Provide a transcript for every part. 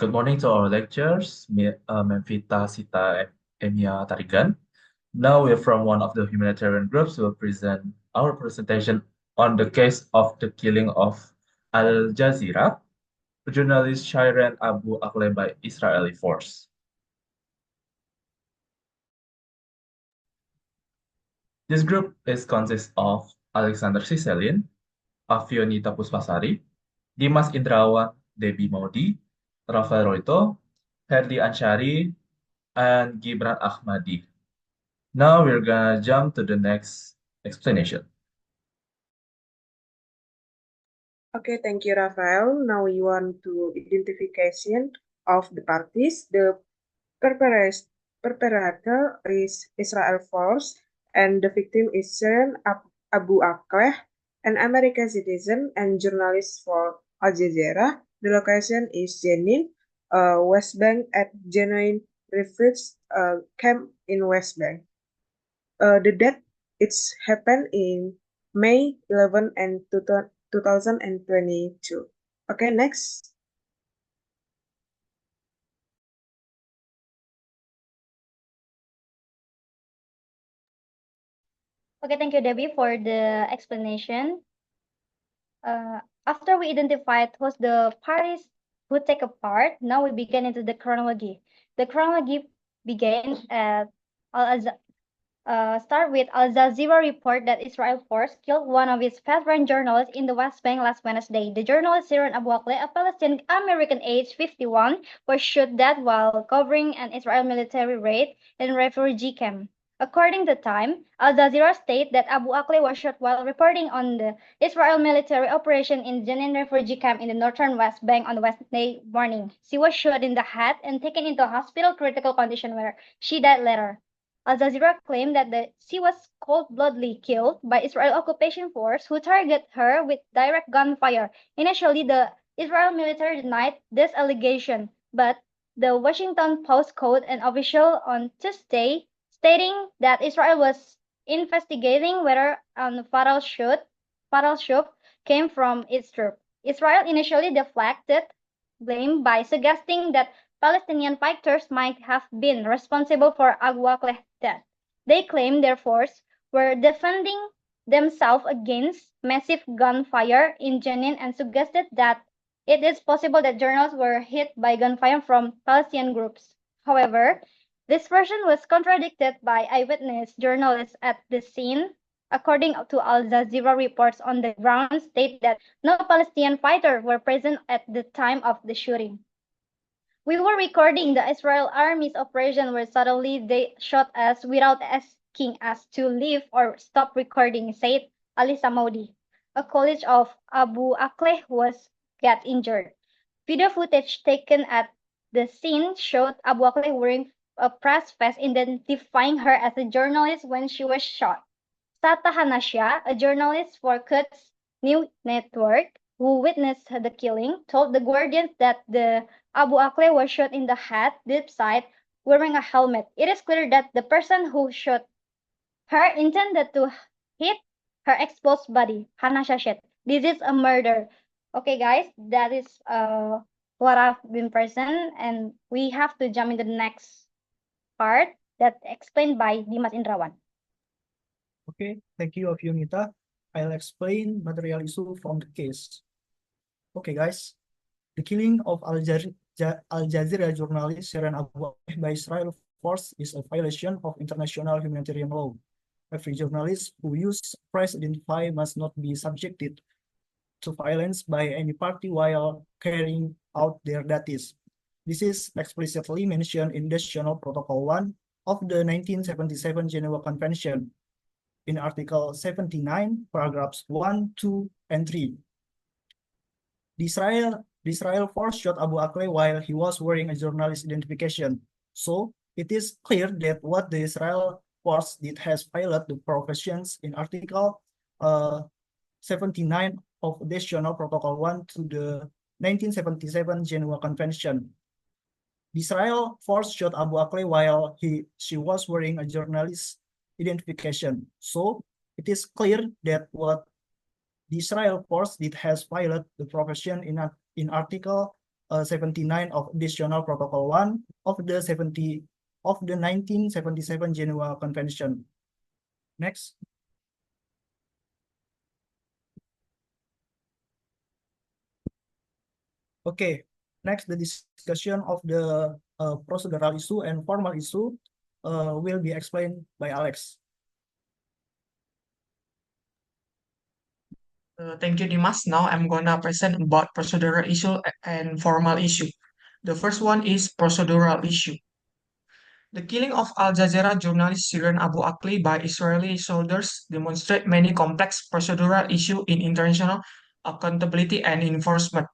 Good morning to our lecturers, Memfita Sita Emia Tarigan. Now we're from one of the humanitarian groups who will present our presentation on the case of the killing of Al Jazeera, journalist Shirin Abu Akleh by Israeli force. This group consists of Alexander Siselin, Afionita Puspasari, Dimas Indrawan, Debbie Maudi, Rafael Roito, Herdi Anshari, and Gibran Ahmadi. Now we're gonna jump to the next explanation. Okay, thank you, Rafael. Now we want to identification of the parties. The perpetrator is Israel force, and the victim is Shirin Abu Akleh, an American citizen and journalist for Al Jazeera. The location is Jenin, West Bank at Jenin Refugee Camp in West Bank. The death it's happened in May 11 and 2022. Okay, next. Okay, thank you, Debbie, for the explanation. After we identified who's the parties who take a part, now we begin into the chronology. The chronology began at start with Al Jazeera report that Israel force killed one of its veteran journalists in the West Bank last Wednesday. The journalist Shirin Abu Akleh, a Palestinian American aged 51, was shot dead while covering an Israel military raid in a refugee camp. According to Time, Al Jazeera stated that Abu Akleh was shot while reporting on the Israel military operation in Jenin refugee camp in the northern West Bank on Wednesday morning. She was shot in the head and taken into hospital critical condition where she died later. Al Jazeera claimed that she was cold-bloodedly killed by Israel occupation force who targeted her with direct gunfire. Initially, the Israel military denied this allegation, but the Washington Post quoted an official on Tuesday stating that Israel was investigating whether a fatal shoot came from its troops. Israel initially deflected blame by suggesting that Palestinian fighters might have been responsible for Abu Akleh's death. They claimed their force were defending themselves against massive gunfire in Jenin and suggested that it is possible that journalists were hit by gunfire from Palestinian groups. However, this version was contradicted by eyewitness journalists at the scene. According to Al Jazeera reports on the ground state that no Palestinian fighters were present at the time of the shooting. We were recording the Israel Army's operation where suddenly they shot us without asking us to leave or stop recording, said Ali Samaudi, a colleague of Abu Akleh who was got injured. Video footage taken at the scene showed Abu Akleh wearing a press vest identifying her as a journalist when she was shot. Sata Hanashia, a journalist for Quds News Network who witnessed the killing, told the Guardian that the Abu Akleh was shot in the head, deep side, wearing a helmet. It is clear that the person who shot her intended to hit her exposed body. Hanashia said, "This is a murder." Okay, guys, that is what I've been present, and we have to jump into the next part that explained by Dimas Indrawan. Okay, thank you, Afionita. I'll explain material issue from the case. Okay, guys. The killing of Al Jazeera journalist Shirin Abu Akleh by Israel force is a violation of international humanitarian law. Every journalist who uses press identify must not be subjected to violence by any party while carrying out their duties. This is explicitly mentioned in Additional Protocol 1 of the 1977 Geneva Convention in Article 79, paragraphs 1, 2, and 3. The Israel force shot Abu Akleh while he was wearing a journalist identification. So it is clear that what the Israel force did has violated the provisions in Article 79 of Additional Protocol 1 to the 1977 Geneva Convention. The Israel force shot Abu Akleh while she was wearing a journalist identification. So it is clear that what the Israel force did has violated the provision in Article 79 of Additional Protocol 1 of the 1977 Geneva Convention. Next. Okay, next the discussion of the procedural issue and formal issue will be explained by Alex. Thank you, Dimas. Now I'm gonna present about procedural issue and formal issue. The first one is procedural issue. The killing of Al Jazeera journalist Shirin Abu Akleh by Israeli soldiers demonstrate many complex procedural issues in international accountability and enforcement.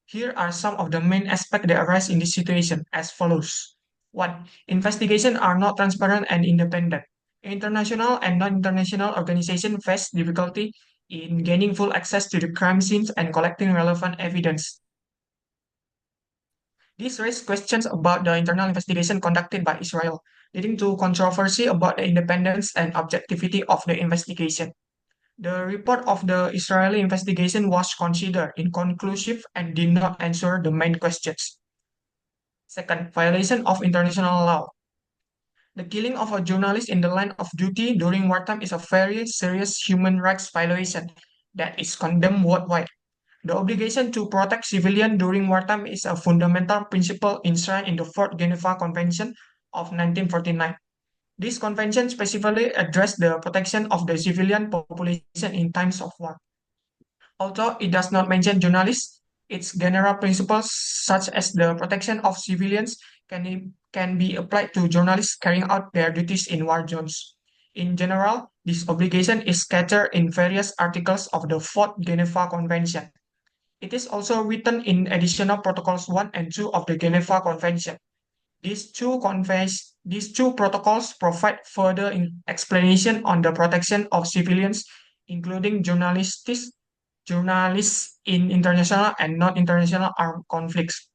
Here are some of the main aspects that arise in this situation as follows. 1. Investigations are not transparent and independent. International and non-international organizations face difficulty in gaining full access to the crime scenes and collecting relevant evidence. This raised questions about the internal investigation conducted by Israel, leading to controversy about the independence and objectivity of the investigation. The report of the Israeli investigation was considered inconclusive and did not answer the main questions. Second, violation of international law. The killing of a journalist in the line of duty during wartime is a very serious human rights violation that is condemned worldwide. The obligation to protect civilians during wartime is a fundamental principle enshrined in the Fourth Geneva Convention of 1949. This convention specifically addressed the protection of the civilian population in times of war. Although it does not mention journalists, its general principles, such as the protection of civilians, can be applied to journalists carrying out their duties in war zones. In general, this obligation is scattered in various articles of the Fourth Geneva Convention. It is also written in additional protocols 1 and 2 of the Geneva Convention. These two protocols provide further explanation on the protection of civilians, including journalists in international and non-international armed conflicts.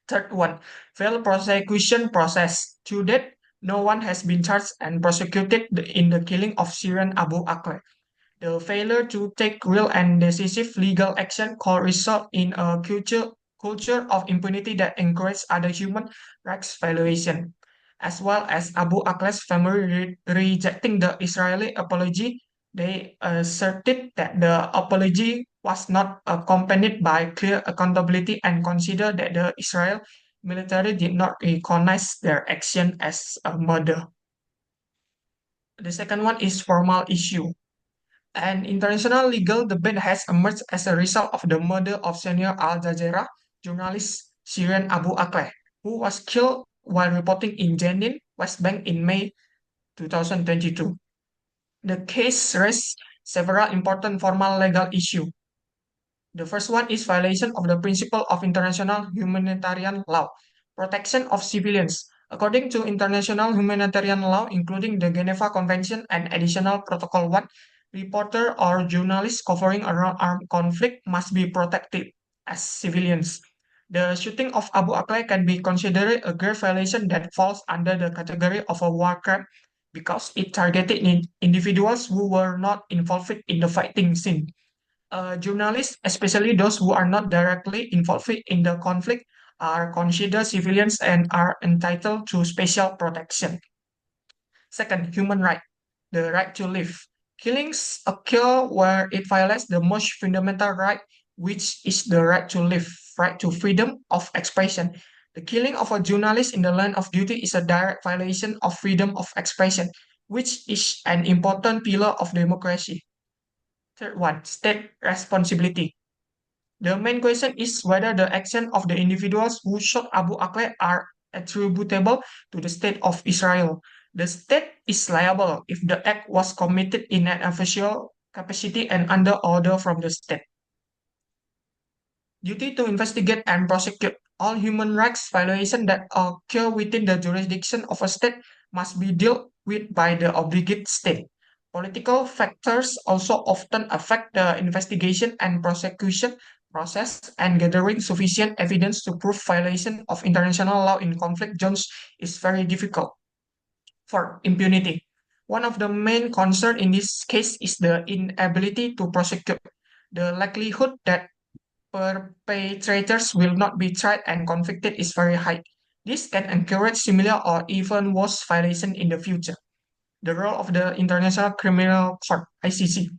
Third one, failed prosecution process. To date, no one has been charged and prosecuted in the killing of Shirin Abu Akleh. The failure to take real and decisive legal action could result in a culture of impunity that encourages other human rights violation, as well as Abu Akleh's family rejecting the Israeli apology. They asserted that the apology was not accompanied by clear accountability and considered that the Israel military did not recognize their action as a murder. The second one is formal issue. An international legal debate has emerged as a result of the murder of senior Al Jazeera journalist Shirin Abu Akleh, who was killed while reporting in Jenin, West Bank in May 2022. The case raised several important formal legal issues. The first one is violation of the principle of international humanitarian law, protection of civilians. According to international humanitarian law, including the Geneva Convention and Additional Protocol 1, reporter or journalists covering around armed conflict must be protected as civilians. The shooting of Abu Akleh can be considered a grave violation that falls under the category of a war crime because it targeted individuals who were not involved in the fighting scene. Journalists, especially those who are not directly involved in the conflict, are considered civilians and are entitled to special protection. Second, human right, the right to live. Killings occur where it violates the most fundamental right, which is the right to live, right to freedom of expression. The killing of a journalist in the line of duty is a direct violation of freedom of expression, which is an important pillar of democracy. Third one, state responsibility. The main question is whether the action of the individuals who shot Abu Akleh are attributable to the state of Israel. The state is liable if the act was committed in an official capacity and under order from the state. Duty to investigate and prosecute all human rights violations that occur within the jurisdiction of a state must be dealt with by the obligate state. Political factors also often affect the investigation and prosecution process, and gathering sufficient evidence to prove violation of international law in conflict zones is very difficult. For impunity, one of the main concerns in this case is the inability to prosecute. The likelihood that perpetrators will not be tried and convicted is very high. This can encourage similar or even worse violation in the future. The role of the International Criminal Court, ICC.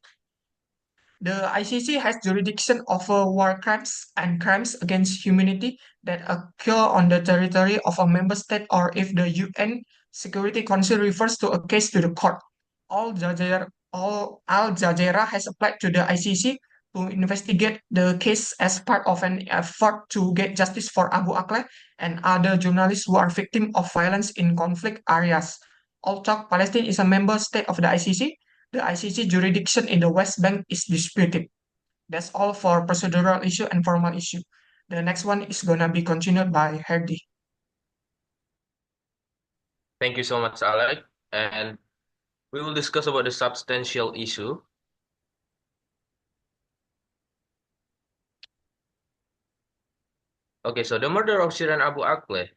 The ICC has jurisdiction over war crimes and crimes against humanity that occur on the territory of a member state or if the UN Security Council refers to a case to the court. Al Jazeera has applied to the ICC to investigate the case as part of an effort to get justice for Abu Akleh and other journalists who are victims of violence in conflict areas. Although Palestine is a member state of the ICC jurisdiction in the West Bank is disputed. That's all for procedural issue and formal issue. The next one is gonna be continued by Herdy. Thank you so much, Alec. And we will discuss about the substantial issue. Okay, so the murder of Shirin Abu Akleh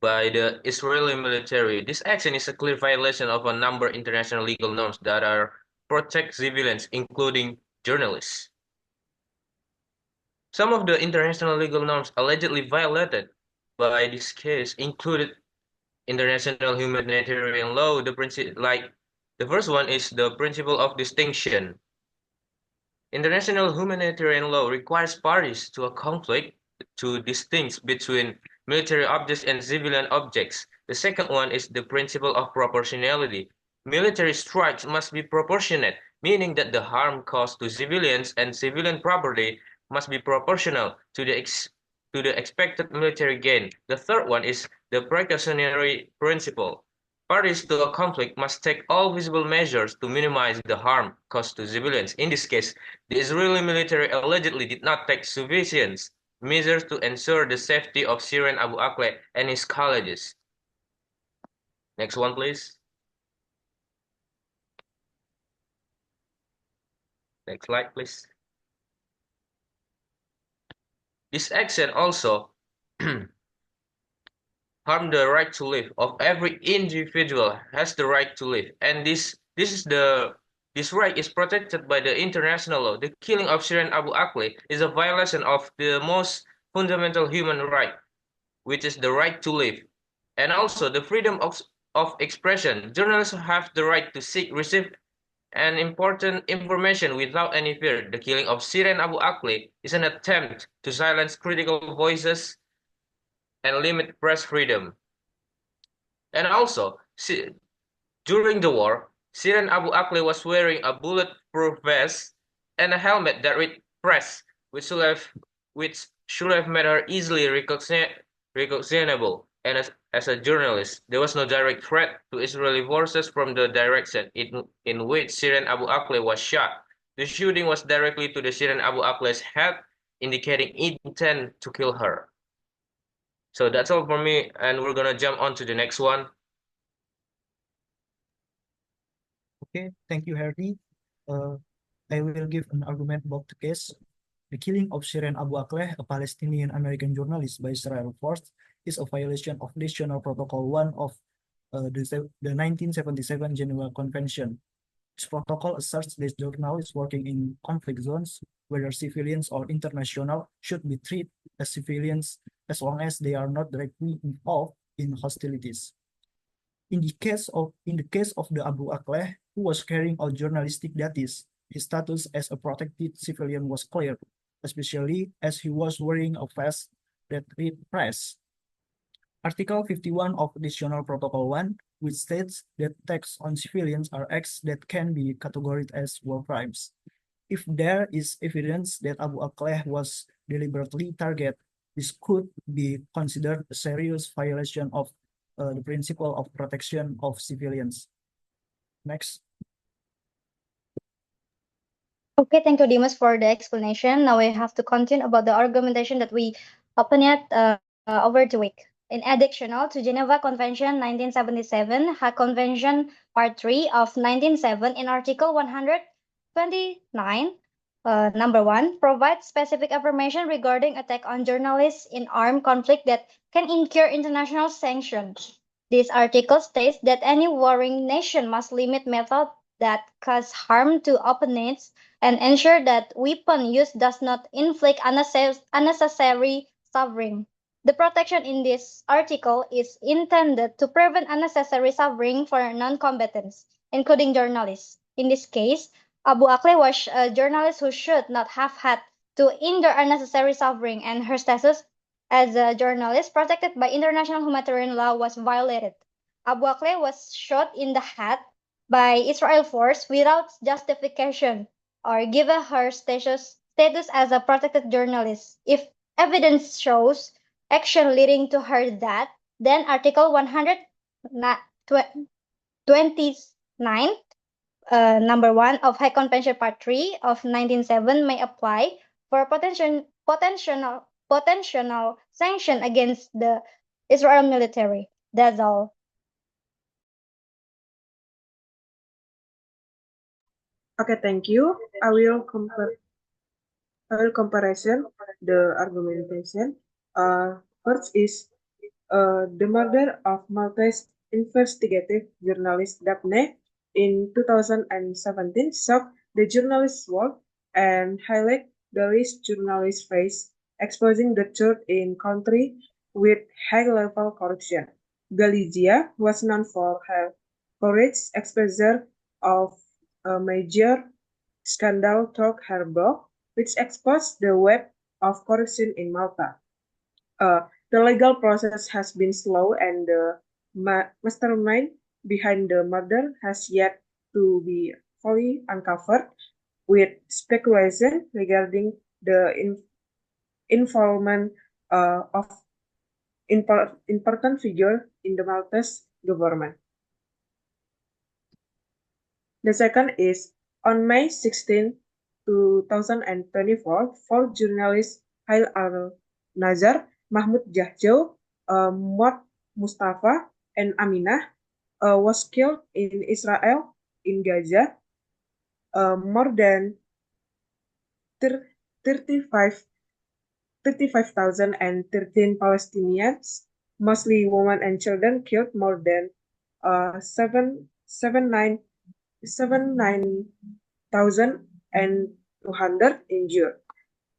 by the Israeli military, this action is a clear violation of a number of international legal norms that are protect civilians, including journalists. Some of the international legal norms allegedly violated by this case included international humanitarian law. The first one is the principle of distinction. International humanitarian law requires parties to a conflict to distinguish between military objects and civilian objects. The second one is the principle of proportionality. Military strikes must be proportionate, meaning that the harm caused to civilians and civilian property must be proportional to the expected military gain. The third one is the precautionary principle. Parties to a conflict must take all visible measures to minimize the harm caused to civilians. In this case, the Israeli military allegedly did not take sufficient measures to ensure the safety of Shirin Abu Akleh and his colleagues. Next one, please. Next slide, please. This action also harm the right to live of every individual has the right to live, and this right is protected by the international law. The killing of Shirin Abu Akleh is a violation of the most fundamental human right, which is the right to live, and also the freedom of expression. Journalists have the right to seek, receive, and important information without any fear. The killing of Shirin Abu Akleh is an attempt to silence critical voices and limit press freedom. And also, during the war, Shirin Abu Akleh was wearing a bulletproof vest and a helmet that read press, which should have made her easily recognizable. And as a journalist, there was no direct threat to Israeli forces from the direction in which Shirin Abu Akleh was shot. The shooting was directly to the Shirin Abu Akleh's head, indicating intent to kill her. So that's all for me, and we're gonna jump on to the next one. Okay, thank you, Herdy. I will give an argument about the case. The killing of Shirin Abu Akleh, a Palestinian-American journalist by Israel force, is a violation of Additional Protocol 1 of the 1977 Geneva Convention. This protocol asserts that journalists working in conflict zones, whether civilians or international, should be treated as civilians as long as they are not directly involved in hostilities. In the case of the Abu Akleh, who was carrying out journalistic duties, his status as a protected civilian was clear, especially as he was wearing a vest that read press. Article 51 of Additional Protocol 1, which states that attacks on civilians are acts that can be categorized as war crimes. If there is evidence that Abu Akleh was deliberately targeted, this could be considered a serious violation of the principle of protection of civilians. Next. Okay, thank you, Dimas, for the explanation. Now we have to continue about the argumentation that we opened over the week. In additional to Geneva Convention 1977, Hague Convention Part 3 of 1907 in Article 129, number 1, provides specific information regarding attack on journalists in armed conflict that can incur international sanctions. This article states that any warring nation must limit method that cause harm to opponents and ensure that weapon use does not inflict unnecessary suffering. The protection in this article is intended to prevent unnecessary suffering for non-combatants, including journalists. In this case, Abu Akleh was a journalist who should not have had to endure unnecessary suffering, and her status as a journalist protected by international humanitarian law was violated. Abu Akleh was shot in the head by Israel force without justification or given her status as a protected journalist. If evidence shows action leading to her death, then Article 129, number 1 of High Convention Part 3 of 1907 may apply for potential sanction against the Israel military. That's all. Okay, thank you. I will comparison the argumentation. First is the murder of Maltese investigative journalist Daphne in 2017 shocked the journalist's world and highlight the risk journalists face exposing the truth in country with high-level corruption. Galizia was known for her courage exposure of a major scandal through her blog, which exposed the web of corruption in Malta. The legal process has been slow, and the mastermind behind the murder has yet to be fully uncovered, with speculation regarding the involvement of important figure in the Maltese government. The second is on May 16, 2024, four journalists Hail al-Nazar, Mahmoud Jahjo, Muad Mustafa, and Aminah was killed in Israel, in Gaza. More than 35,013 Palestinians, mostly women and children, killed, more than 79,200 injured.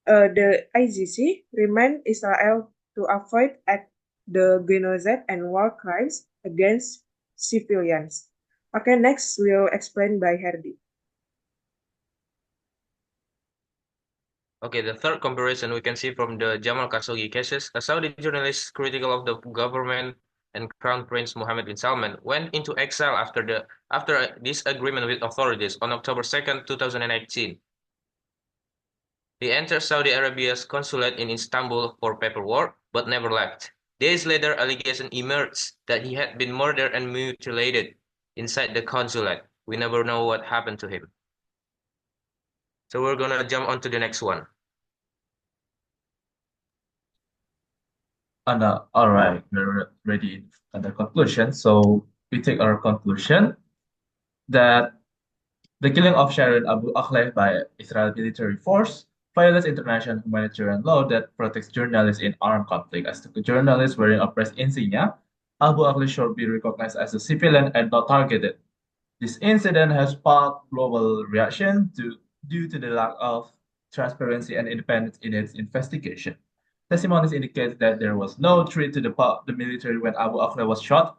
The ICC remind Israel to avoid act the genocide and war crimes against civilians. Okay, next we'll explain by Herdi. Okay, the third comparison we can see from the Jamal Khashoggi cases. A Saudi journalist critical of the government and Crown Prince Mohammed bin Salman went into exile after a disagreement with authorities on October 2nd, 2018. He entered Saudi Arabia's consulate in Istanbul for paperwork, but never left. Days later, allegations emerged that he had been murdered and mutilated inside the consulate. We never know what happened to him. So we're gonna jump on to the next one. And all right, we're ready at the conclusion. So we take our conclusion that the killing of Sharon Abu Akleh by Israel military force violates international humanitarian law that protects journalists in armed conflict. As the journalist wearing a press insignia, Abu Akleh should be recognized as a civilian and not targeted. This incident has sparked global reaction due to the lack of transparency and independence in its investigation. Testimonies indicate that there was no threat to the military when Abu Akleh was shot,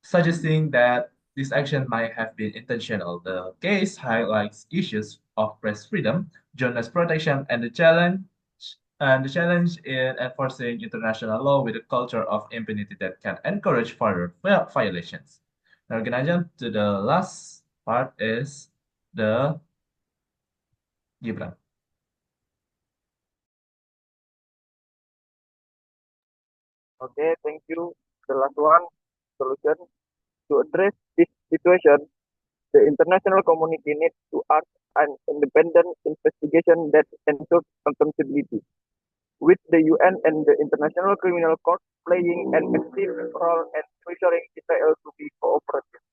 suggesting that this action might have been intentional. The case highlights issues of press freedom, journalist protection, and the challenge in enforcing international law with a culture of impunity that can encourage further violations. Now, we're gonna jump to the last part is the Gibran. Okay, thank you. The last one, solution. To address this situation, the international community needs to act an independent investigation that ensures accountability, with the UN and the International Criminal Court playing an active role and pressuring Israel to be cooperative.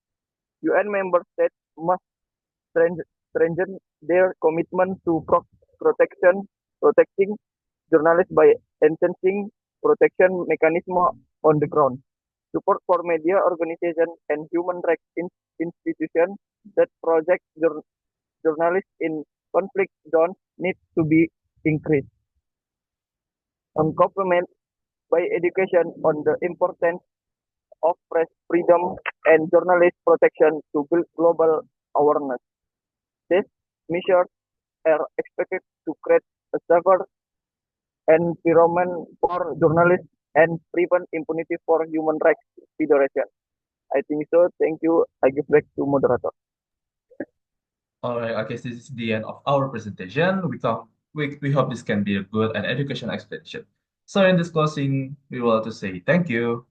UN member states must strengthen their commitment to protecting journalists by enhancing protection mechanism on the ground. Support for media organizations and human rights institutions that project journalists in conflict zones need to be increased. Complement by education on the importance of press freedom and journalist protection to build global awareness. These measures are expected to create a safer environment for journalists and prevent impunity for human rights violations. I think so. Thank you. I give back to moderator. All right, I guess this is the end of our presentation. We hope this can be a good and educational explanation. So in this closing, we want to say thank you.